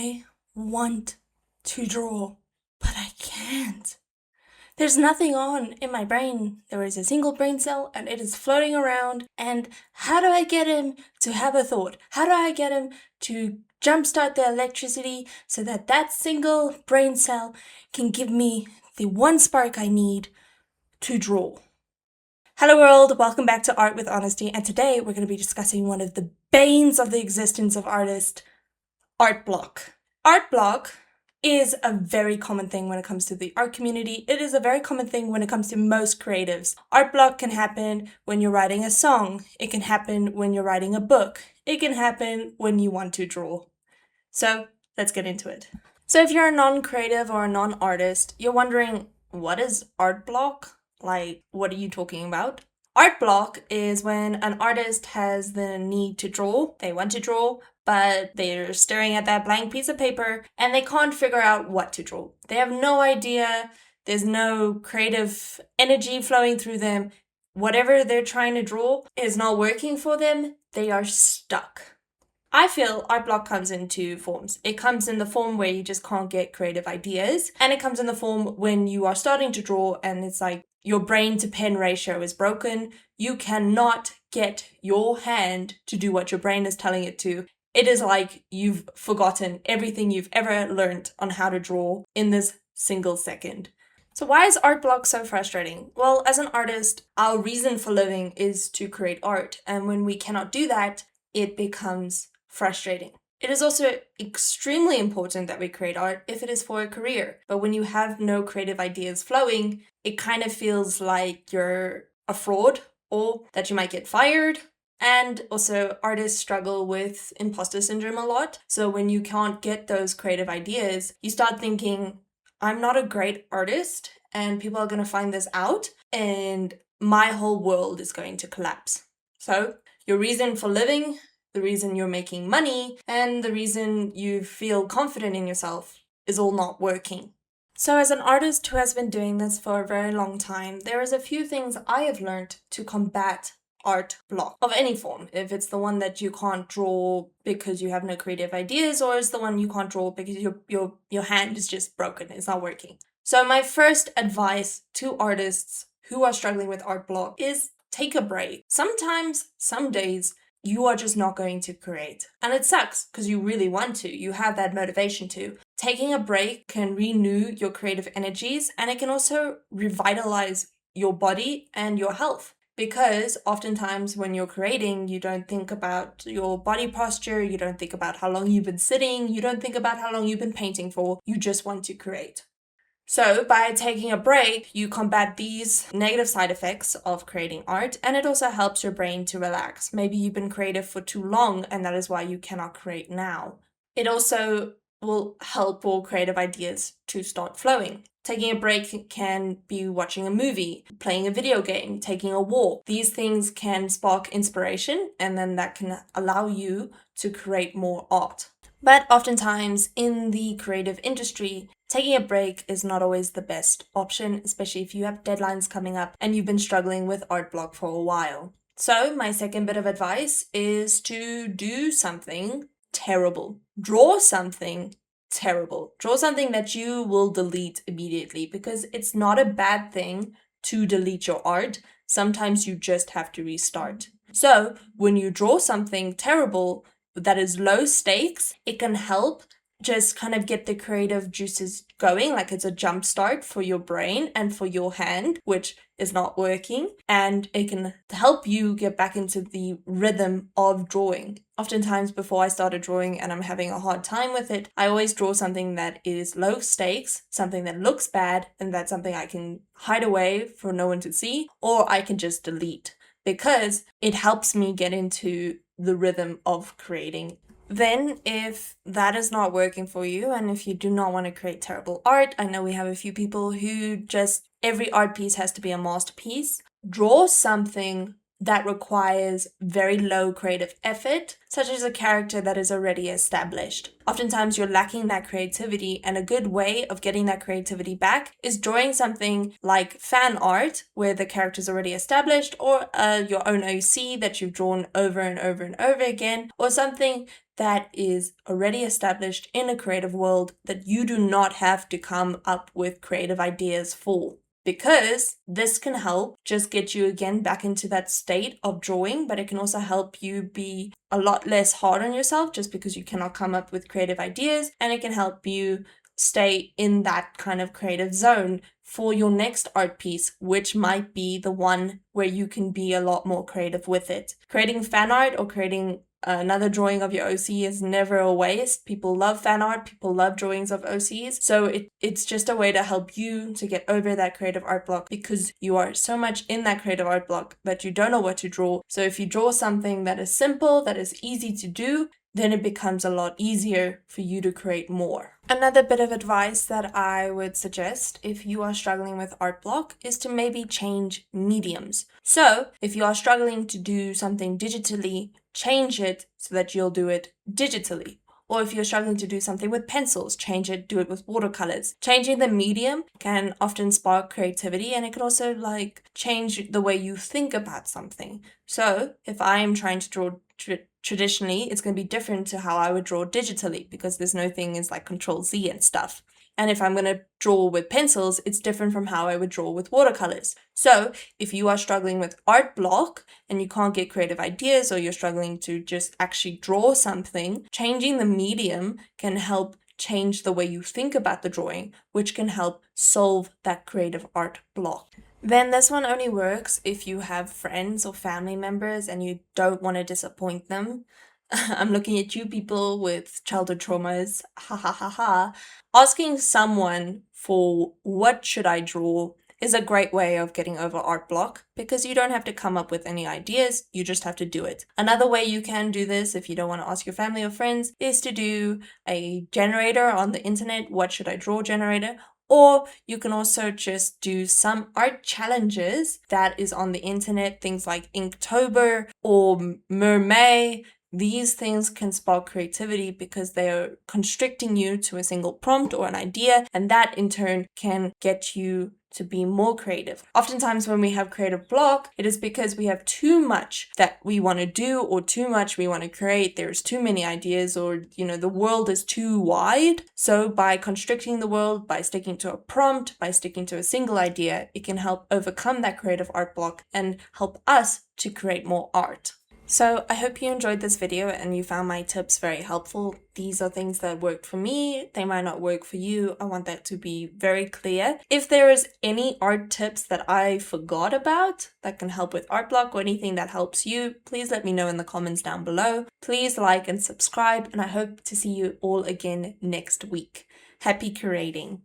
I want to draw, but I can't. There's nothing on in my brain. There is a single brain cell and it is floating around. And how do I get him to have a thought? How do I get him to jumpstart the electricity so that that single brain cell can give me the one spark I need to draw? Hello world, welcome back to Art with Honesty, and today we're going to be discussing one of the banes of the existence of artists, art block. Art block is a very common thing when it comes to the art community. It is a very common thing when it comes to most creatives. Art block can happen when you're writing a song. It can happen when you're writing a book. It can happen when you want to draw. So let's get into it. So if you're a non-creative or a non-artist, you're wondering, what is art block? Like, what are you talking about? Art block is when an artist has the need to draw, they want to draw, but they're staring at that blank piece of paper and they can't figure out what to draw. They have no idea, there's no creative energy flowing through them. Whatever they're trying to draw is not working for them, they are stuck. I feel art block comes in two forms. It comes in the form where you just can't get creative ideas, and it comes in the form when you are starting to draw and it's like your brain to pen ratio is broken. You cannot get your hand to do what your brain is telling it to. It is like you've forgotten everything you've ever learned on how to draw in this single second. So why is art block so frustrating? Well, as an artist, our reason for living is to create art, and when we cannot do that, it becomes frustrating. It is also extremely important that we create art if it is for a career. But when you have no creative ideas flowing, it kind of feels like you're a fraud or that you might get fired. And also artists struggle with imposter syndrome a lot. So when you can't get those creative ideas, you start thinking, I'm not a great artist and people are going to find this out and my whole world is going to collapse. So your reason for living, the reason you're making money, and the reason you feel confident in yourself is all not working. So as an artist who has been doing this for a very long time, there is a few things I have learned to combat art block of any form. If it's the one that you can't draw because you have no creative ideas, or it's the one you can't draw because your hand is just broken, it's not working. So my first advice to artists who are struggling with art block is take a break. Sometimes, some days, you are just not going to create. And it sucks because you really want to. You have that motivation to. Taking a break can renew your creative energies, and it can also revitalize your body and your health. Because oftentimes when you're creating, you don't think about your body posture, you don't think about how long you've been sitting, you don't think about how long you've been painting for, you just want to create. So by taking a break, you combat these negative side effects of creating art, and it also helps your brain to relax. Maybe you've been creative for too long and that is why you cannot create now. It also will help all creative ideas to start flowing. Taking a break can be watching a movie, playing a video game, taking a walk. These things can spark inspiration, and then that can allow you to create more art. But oftentimes in the creative industry, taking a break is not always the best option, especially if you have deadlines coming up and you've been struggling with art block for a while. So my second bit of advice is to do something terrible. Draw something terrible. Draw something that you will delete immediately, because it's not a bad thing to delete your art. Sometimes you just have to restart. So when you draw something terrible that is low stakes, it can help just kind of get the creative juices going, like it's a jump start for your brain and for your hand, which is not working, and it can help you get back into the rhythm of drawing. Oftentimes before I started drawing and I'm having a hard time with it, I always draw something that is low stakes, something that looks bad, and that's something I can hide away for no one to see, or I can just delete, because it helps me get into the rhythm of creating. Then if that is not working for you, and if you do not want to create terrible art, I know we have a few people who just, every art piece has to be a masterpiece. Draw something that requires very low creative effort, such as a character that is already established. Oftentimes you're lacking that creativity, and a good way of getting that creativity back is drawing something like fan art, where the character is already established, or your own OC that you've drawn over and over and over again, or something that is already established in a creative world that you do not have to come up with creative ideas for. Because this can help just get you again back into that state of drawing, but it can also help you be a lot less hard on yourself just because you cannot come up with creative ideas, and it can help you stay in that kind of creative zone for your next art piece, which might be the one where you can be a lot more creative with it. Creating fan art or creating another drawing of your OC is never a waste. People love fan art, people love drawings of OCs. So it's just a way to help you to get over that creative art block, because you are so much in that creative art block that you don't know what to draw. So if you draw something that is simple, that is easy to do, then it becomes a lot easier for you to create more. Another bit of advice that I would suggest if you are struggling with art block is to maybe change mediums. So if you are struggling to do something digitally, change it so that you'll do it digitally. Or if you're struggling to do something with pencils, change it, do it with watercolors. Changing the medium can often spark creativity, and it can also change the way you think about something. So if I am trying to draw traditionally, it's going to be different to how I would draw digitally, because there's no thing is like Control Z and stuff. And if I'm going to draw with pencils, it's different from how I would draw with watercolors. So if you are struggling with art block and you can't get creative ideas, or you're struggling to just actually draw something, changing the medium can help change the way you think about the drawing, which can help solve that creative art block. Then this one only works if you have friends or family members and you don't want to disappoint them. I'm looking at you people with childhood traumas, ha ha ha ha. Asking someone for what should I draw is a great way of getting over art block, because you don't have to come up with any ideas, you just have to do it. Another way you can do this if you don't want to ask your family or friends is to do a generator on the internet, what should I draw generator. Or you can also just do some art challenges that is on the internet, things like Inktober or Mermay. These things can spark creativity because they are constricting you to a single prompt or an idea, and that in turn can get you to be more creative. Oftentimes when we have creative block, it is because we have too much that we want to do or too much we want to create. There's too many ideas, or the world is too wide. So by constricting the world, by sticking to a prompt, by sticking to a single idea, it can help overcome that creative art block and help us to create more art. So I hope you enjoyed this video and you found my tips very helpful. These are things that worked for me. They might not work for you. I want that to be very clear. If there is any art tips that I forgot about that can help with art block, or anything that helps you, please let me know in the comments down below. Please like and subscribe, and I hope to see you all again next week. Happy creating.